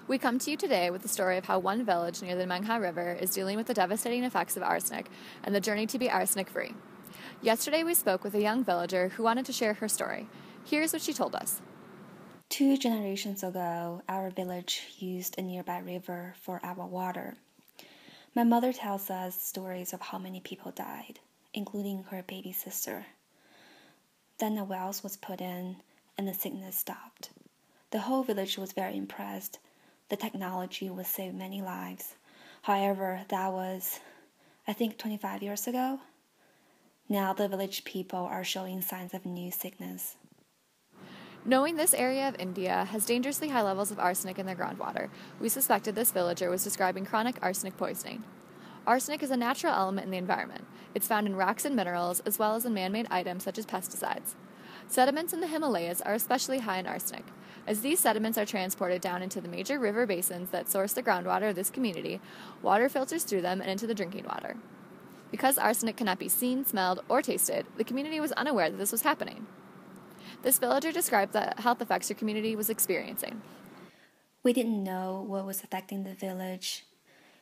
We come to you today with the story of how one village near the Mengha River is dealing with the devastating effects of arsenic and the journey to be arsenic-free. Yesterday we spoke with a young villager who wanted to share her story. Here's what she told us. 2 generations ago, our village used a nearby river for our water. My mother tells us stories of how many people died, including her baby sister. Then a well was put in, and the sickness stopped. The whole village was very impressed. The technology would save many lives. However, that was, I think, 25 years ago. Now the village people are showing signs of new sickness. Knowing this area of India has dangerously high levels of arsenic in their groundwater, we suspected this villager was describing chronic arsenic poisoning. Arsenic is a natural element in the environment. It's found in rocks and minerals, as well as in man-made items such as pesticides. Sediments in the Himalayas are especially high in arsenic. As these sediments are transported down into the major river basins that source the groundwater of this community, water filters through them and into the drinking water. Because arsenic cannot be seen, smelled, or tasted, the community was unaware that this was happening. This villager described the health effects her community was experiencing. We didn't know what was affecting the village.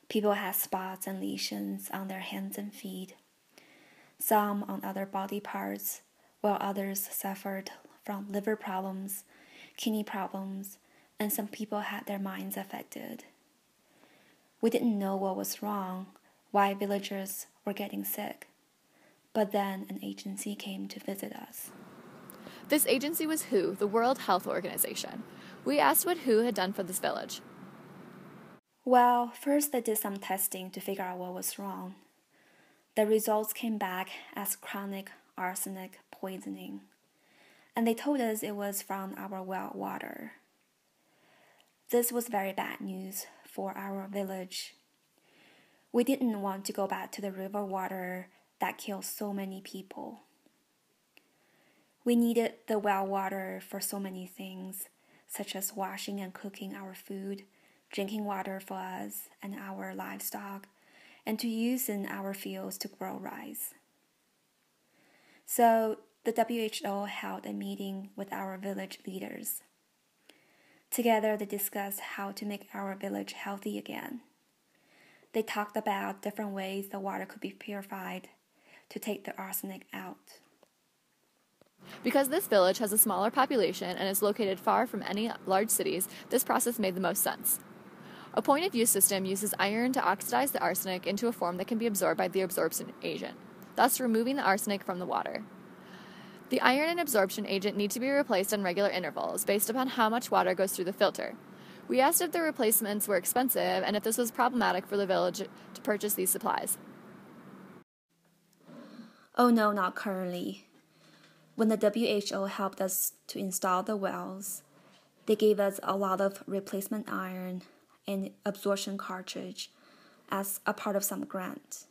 People had spots and lesions on their hands and feet, some on other body parts, while others suffered from liver problems, kidney problems, and some people had their minds affected. We didn't know what was wrong, why villagers were getting sick. But then an agency came to visit us. This agency was WHO, the World Health Organization. We asked what WHO had done for this village. Well, first they did some testing to figure out what was wrong. The results came back as chronic arsenic poisoning, and they told us it was from our well water. This was very bad news for our village. We didn't want to go back to the river water that killed so many people. We needed the well water for so many things, such as washing and cooking our food, drinking water for us and our livestock, and to use in our fields to grow rice. So the WHO held a meeting with our village leaders. Together they discussed how to make our village healthy again. They talked about different ways the water could be purified to take the arsenic out. Because this village has a smaller population and is located far from any large cities, this process made the most sense. A point-of-use system uses iron to oxidize the arsenic into a form that can be absorbed by the absorption agent, thus removing the arsenic from the water. The iron and absorption agent need to be replaced on regular intervals based upon how much water goes through the filter. We asked if the replacements were expensive and if this was problematic for the village to purchase these supplies. Oh no, not currently. When the WHO helped us to install the wells, they gave us a lot of replacement iron and absorption cartridge as a part of some grant.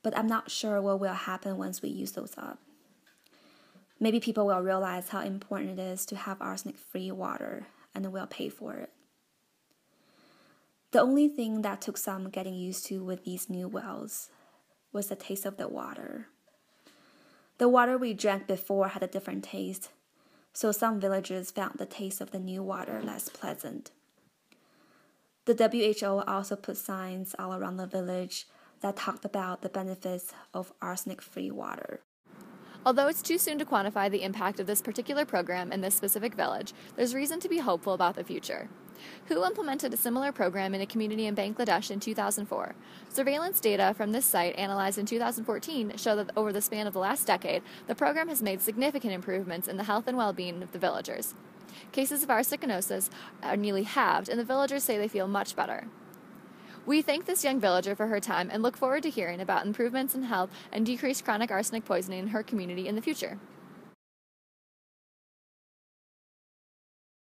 But I'm not sure what will happen once we use those up. Maybe people will realize how important it is to have arsenic-free water and will pay for it. The only thing that took some getting used to with these new wells was the taste of the water. The water we drank before had a different taste, so some villagers found the taste of the new water less pleasant. The WHO also put signs all around the village that talked about the benefits of arsenic-free water. Although it's too soon to quantify the impact of this particular program in this specific village, there's reason to be hopeful about the future. WHO implemented a similar program in a community in Bangladesh in 2004. Surveillance data from this site analyzed in 2014 show that over the span of the last decade, the program has made significant improvements in the health and well-being of the villagers. Cases of arsenicosis are nearly halved, and the villagers say they feel much better. We thank this young villager for her time and look forward to hearing about improvements in health and decreased chronic arsenic poisoning in her community in the future.